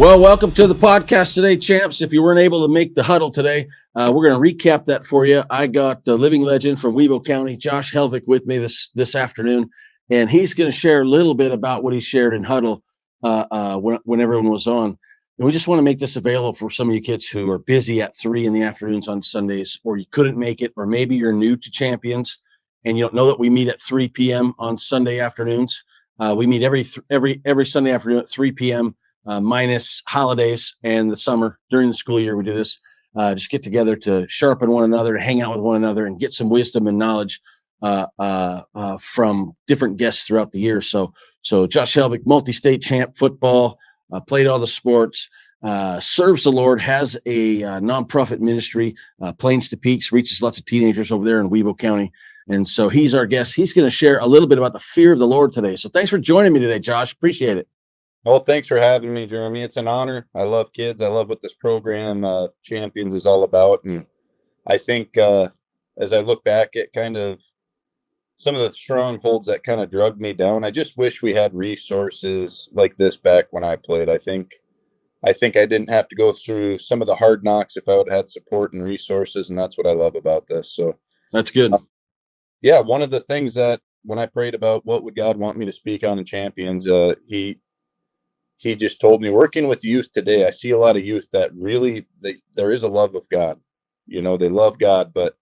Well, welcome to the podcast today, champs. If you weren't able to make the huddle today, we're going to recap that for you. I got the living legend from Wibaux County, Josh Helvik, with me this afternoon, and he's going to share a little bit about what he shared in huddle when everyone was on. And we just want to make this available for some of you kids who are busy at 3 in the afternoons on Sundays, or you couldn't make it, or maybe you're new to Championz and you don't know that we meet at 3 p.m. on Sunday afternoons. We meet every Sunday afternoon at 3 p.m. Minus holidays and the summer. During the school year, we do this. Just get together to sharpen one another, hang out with one another, and get some wisdom and knowledge from different guests throughout the year. So Josh Helvik, multi-state champ, football, played all the sports, serves the Lord, has a nonprofit ministry, Plains to Peaks, reaches lots of teenagers over there in Wibaux County. And so he's our guest. He's going to share a little bit about the fear of the Lord today. So thanks for joining me today, Josh. Appreciate it. Well, thanks for having me, Jeremy. It's an honor. I love kids. I love what this program, Championz, is all about. And I think as I look back at kind of some of the strongholds that kind of drugged me down, I just wish we had resources like this back when I played. I think I didn't have to go through some of the hard knocks if I would have had support and resources, and that's what I love about this. So that's good. Yeah, one of the things that when I prayed about what would God want me to speak on in Championz, he just told me, working with youth today, I see a lot of youth that really, there is a love of God. You know, they love God, but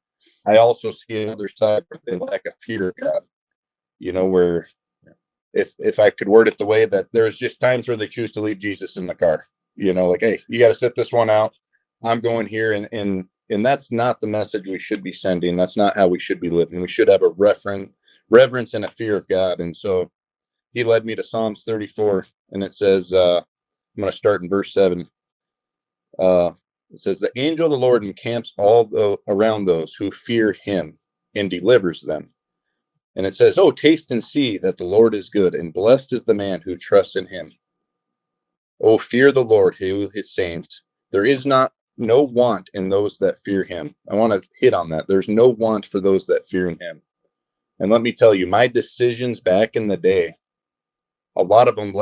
I also see another side where they lack a fear of God. You know, where if I could word it the way that there's just times where they choose to leave Jesus in the car. You know, like, hey, you got to sit this one out. I'm going here, and that's not the message we should be sending. That's not how we should be living. We should have a reverence and a fear of God. And so he led me to Psalms 34, and it says, I'm going to start in verse 7. It says, the angel of the Lord encamps around those who fear him and delivers them. And it says, oh, taste and see that the Lord is good, and blessed is the man who trusts in him. Oh, fear the Lord, his saints. There is no want in those that fear him. I want to hit on that. There's no want for those that fear him. And let me tell you, my decisions back in the day, a lot of them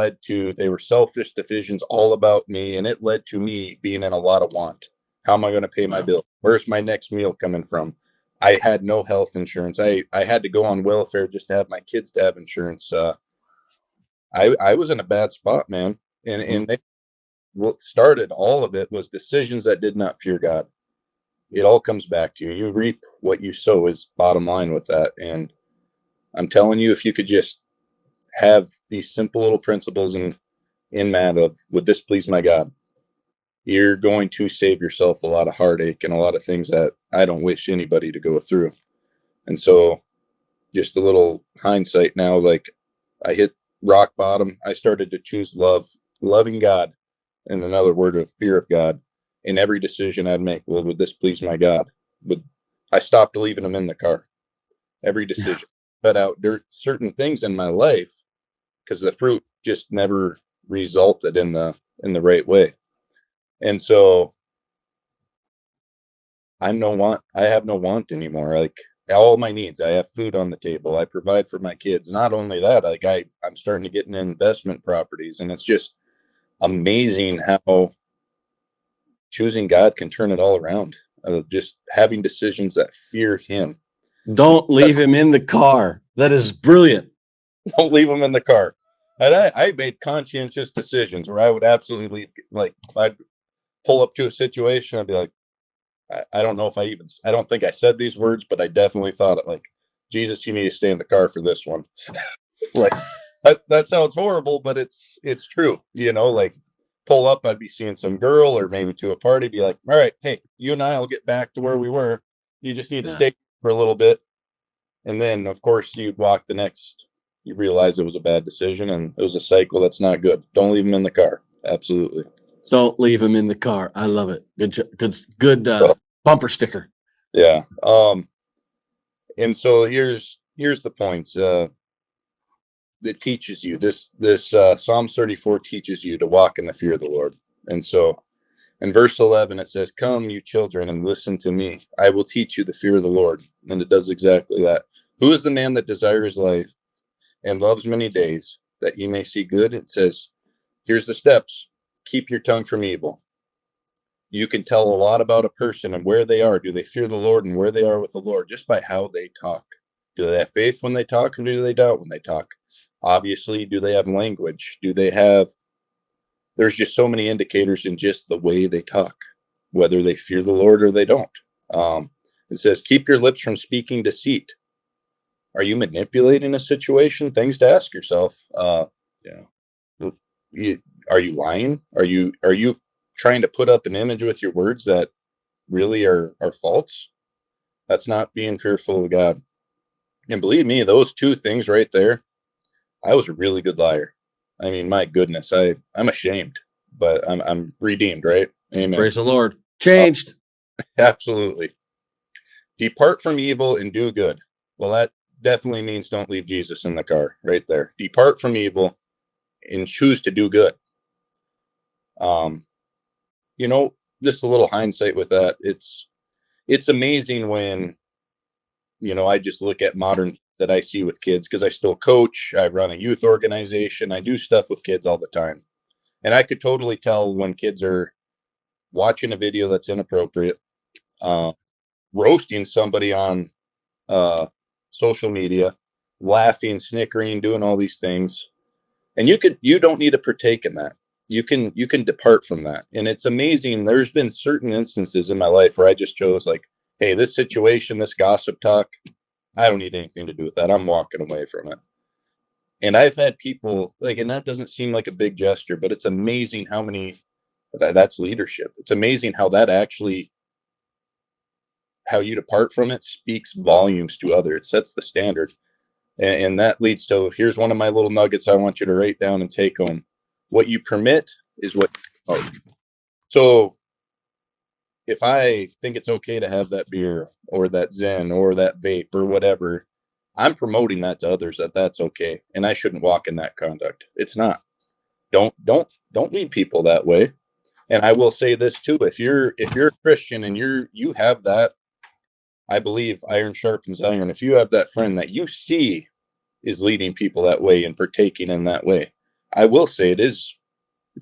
they were selfish decisions all about me, and it led to me being in a lot of want. How am I going to pay my bill? Where's my next meal coming from? I had no health insurance. I had to go on welfare just to have my kids to have insurance. I was in a bad spot, man. And what started all of it was decisions that did not fear God. It all comes back to you. You reap what you sow is bottom line with that. And I'm telling you, if you could just have these simple little principles in man of, would this please my God? You're going to save yourself a lot of heartache and a lot of things that I don't wish anybody to go through. And so just a little hindsight now, like I hit rock bottom. I started to choose loving God, and another word of fear of God in every decision I'd make. Well, would this please my God? I stopped leaving him in the car? Every decision. Cut out certain things in my life because the fruit just never resulted in the right way. And so I have no want anymore. Like all my needs, I have food on the table. I provide for my kids. Not only that, like I'm starting to get into investment properties, and it's just amazing how choosing God can turn it all around. Just having decisions that fear him. Don't leave him in the car. That is brilliant. Don't leave him in the car. And I made conscientious decisions where I would absolutely leave. Like I'd pull up to a situation, I'd be like, I don't know if I don't think I said these words, but I definitely thought it, like, Jesus, you need to stay in the car for this one. Like that sounds horrible, but it's true. You know, like pull up, I'd be seeing some girl or maybe to a party, be like, all right, hey, you and I will get back to where we were. You just need to stay for a little bit. And then, of course, you realize it was a bad decision and it was a cycle that's not good. Don't leave him in the car. Absolutely. Don't leave him in the car. I love it. Good bumper sticker. Yeah. And so here's the points that teaches you this Psalm 34 teaches you to walk in the fear of the Lord. And so in verse 11, it says, come, you children, and listen to me. I will teach you the fear of the Lord. And it does exactly that. Who is the man that desires life and loves many days, that he may see good? It says, here's the steps. keep your tongue from evil. You can tell a lot about a person and where they are. Do they fear the Lord and where they are with the Lord just by how they talk? Do they have faith when they talk, or do they doubt when they talk? Obviously, do they have language? There's just so many indicators in just the way they talk, whether they fear the Lord or they don't. It says, keep your lips from speaking deceit. Are you manipulating a situation? Things to ask yourself. Are you lying? Are you trying to put up an image with your words that really are false? That's not being fearful of God. And believe me, those two things right there, I was a really good liar. I mean, my goodness, I'm ashamed, but I'm redeemed, right? Amen. Praise the Lord. Changed. Absolutely. Depart from evil and do good. Well, that definitely means don't leave Jesus in the car right there. Depart from evil and choose to do good. Just a little hindsight with that. It's amazing when, I just look at modern that I see with kids, because I still coach, I run a youth organization, I do stuff with kids all the time. And I could totally tell when kids are watching a video that's inappropriate, roasting somebody on social media, laughing, snickering, doing all these things. And you don't need to partake in that. You can depart from that. And it's amazing. There's been certain instances in my life where I just chose, like, hey, this situation, this gossip talk, I don't need anything to do with that. I'm walking away from it. And I've had people and that doesn't seem like a big gesture, but it's amazing how that's leadership. It's amazing how how you depart from it speaks volumes to others. It sets the standard. And that leads to, here's one of my little nuggets I want you to write down and take home. What you permit is what. So if I think it's okay to have that beer or that Zen or that vape or whatever, I'm promoting that to others that's okay. And I shouldn't walk in that conduct. It's not. Don't lead people that way. And I will say this too. If you're a Christian and you have that, I believe iron sharpens iron. If you have that friend that you see is leading people that way and partaking in that way, I will say it's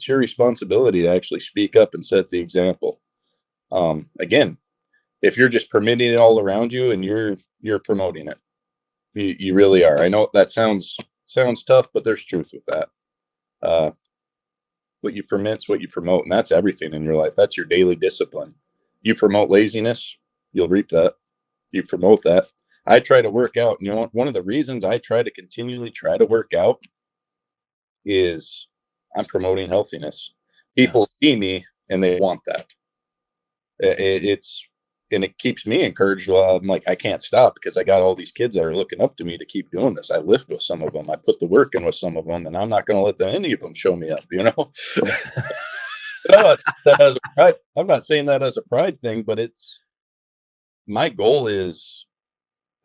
your responsibility to actually speak up and set the example. Again, if you're just permitting it all around you and you're promoting it, you really are. I know that sounds tough, but there's truth with that. What you permit's what you promote, and that's everything in your life. That's your daily discipline. You promote laziness, you'll reap that. You promote that. I try to work out. One of the reasons I try to continually try to work out is I'm promoting healthiness. People see me and they want that. It keeps me encouraged. Well, I'm like, I can't stop because I got all these kids that are looking up to me to keep doing this. I lift with some of them. I put the work in with some of them, and I'm not going to let any of them show me up, I'm not saying that as a pride thing, but my goal is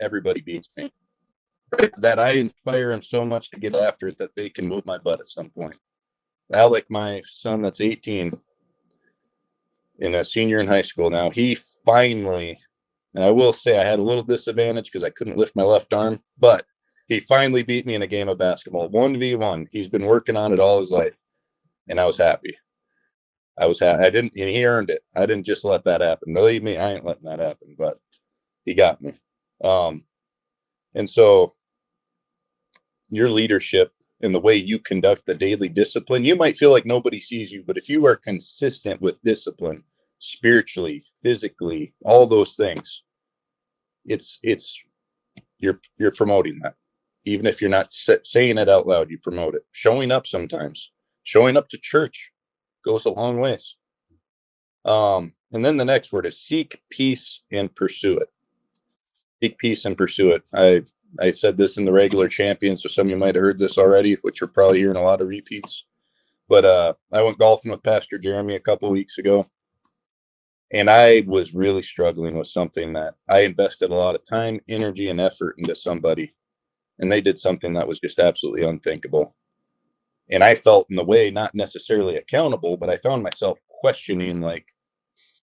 everybody beats me. Right? That I inspire them so much to get after it that they can move my butt at some point. Alec, my son that's 18 and a senior in high school now, he finally, and I will say I had a little disadvantage because I couldn't lift my left arm, but he finally beat me in a game of basketball, 1v1. He's been working on it all his life, and I was happy. And he earned it. I didn't just let that happen. Believe me, I ain't letting that happen, but he got me. And so your leadership and the way you conduct the daily discipline, you might feel like nobody sees you, but if you are consistent with discipline, spiritually, physically, all those things, you're promoting that. Even if you're not saying it out loud, you promote it. Showing up sometimes, showing up to church goes a long ways. And then the next word is seek peace and pursue it. Seek peace and pursue it. I said this in the regular Champions, so some of you might have heard this already, which you're probably hearing a lot of repeats. But I went golfing with Pastor Jeremy a couple weeks ago, and I was really struggling with something that I invested a lot of time, energy, and effort into somebody, and they did something that was just absolutely unthinkable. And I felt in the way not necessarily accountable, but I found myself questioning, like,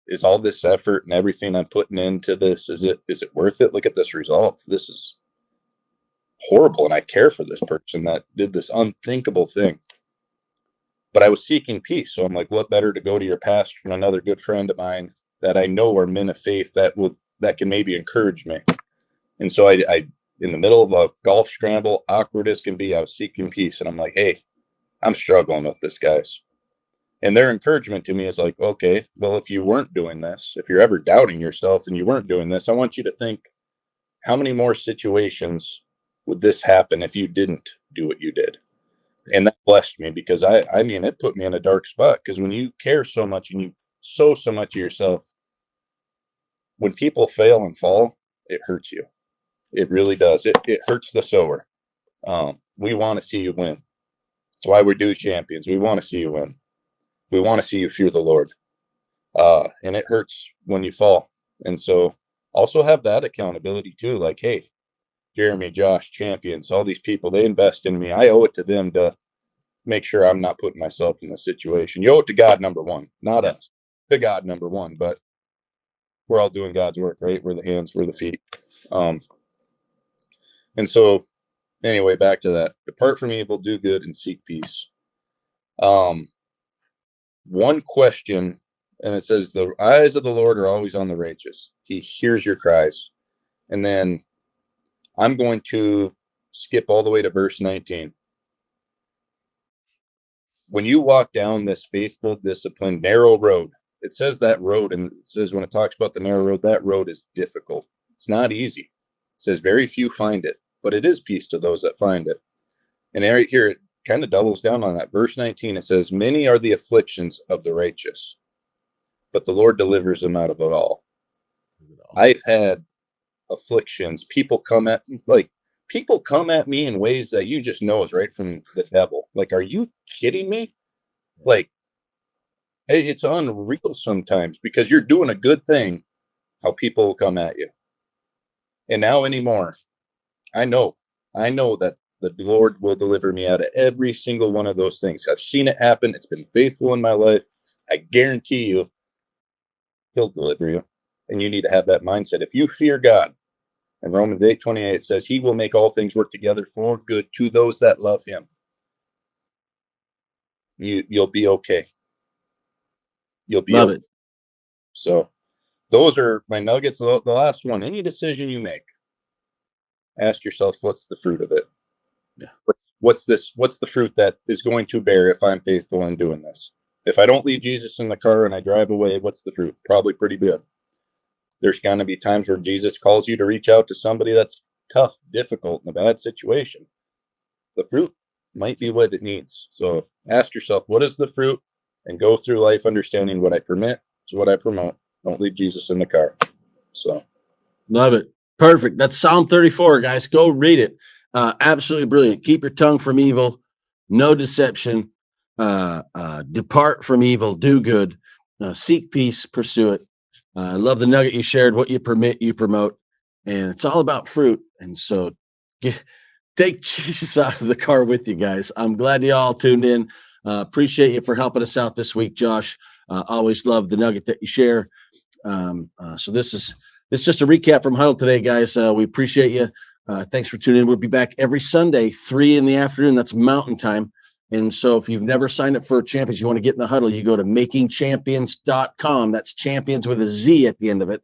is all this effort and everything I'm putting into this, is it worth it? Look at this result. This is horrible, and I care for this person that did this unthinkable thing. but I was seeking peace. So I'm like, what better to go to your pastor and another good friend of mine that I know are men of faith that can maybe encourage me. And so I in the middle of a golf scramble, awkward as can be, I was seeking peace. And I'm like, hey, I'm struggling with this, guys. And their encouragement to me is like, okay, well, if you weren't doing this, if you're ever doubting yourself and you weren't doing this, I want you to think, how many more situations would this happen if you didn't do what you did? And that blessed me, because I mean, it put me in a dark spot, because when you care so much and you sow so much of yourself, when people fail and fall, it hurts you. It really does. It hurts the sower. We want to see you win. That's why we do champions. We want to see you win. We want to see you fear the Lord. And it hurts when you fall. And so also have that accountability too. Like, hey, Jeremy, Josh, champions, all these people, they invest in me. I owe it to them to make sure I'm not putting myself in this situation. You owe it to God, number one, not us. To God, number one. But we're all doing God's work, right? We're the hands, we're the feet. And so anyway, back to that. Depart from evil, do good, and seek peace. One question, and it says, the eyes of the Lord are always on the righteous. He hears your cries. And then I'm going to skip all the way to verse 19. When you walk down this faithful, disciplined, narrow road, it says that road, and it says when it talks about the narrow road, that road is difficult. It's not easy. It says very few find it, but it is peace to those that find it. And right here, it kind of doubles down on that. Verse 19, it says, many are the afflictions of the righteous, but the Lord delivers them out of it all. I've had afflictions. People come at me in ways that you just know is right from the devil. Like, are you kidding me? Like, it's unreal sometimes, because you're doing a good thing, how people will come at you. And now anymore, I know that the Lord will deliver me out of every single one of those things. I've seen it happen. It's been faithful in my life. I guarantee you, he'll deliver you. And you need to have that mindset. If you fear God, and Romans 8:28 says, he will make all things work together for good to those that love him. You'll be okay. You'll be Love okay. it. So those are my nuggets. The last one, any decision you make, ask yourself, what's the fruit of it? Yeah. What's the fruit that is going to bear if I'm faithful in doing this? If I don't leave Jesus in the car and I drive away, what's the fruit? Probably pretty good. There's going to be times where Jesus calls you to reach out to somebody that's tough, difficult, in a bad situation. The fruit might be what it needs. So ask yourself, what is the fruit? And go through life understanding what I permit is what I promote. Don't leave Jesus in the car. So Love it. Perfect. That's Psalm 34, guys. Go read it. Absolutely brilliant. Keep your tongue from evil. No deception. Depart from evil. Do good. Seek peace. Pursue it. I love the nugget you shared. What you permit, you promote. And it's all about fruit. And so take Jesus out of the car with you guys. I'm glad you all tuned in. Appreciate you for helping us out this week, Josh. Always love the nugget that you share. So this is just a recap from Huddle today, guys. We appreciate you. Thanks for tuning in. We'll be back every Sunday, 3 p.m. That's Mountain Time. And so if you've never signed up for Champions, you want to get in the Huddle, you go to makingchampionz.com. That's champions with a Z at the end of it.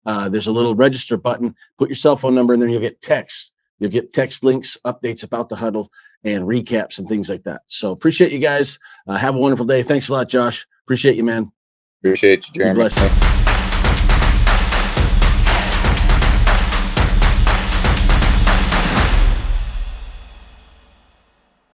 There's a little register button. Put your cell phone number in there, and you'll get text. You'll get text links, updates about the Huddle, and recaps and things like that. So appreciate you guys. Have a wonderful day. Thanks a lot, Josh. Appreciate you, man. Appreciate you, Jeremy. Be blessed.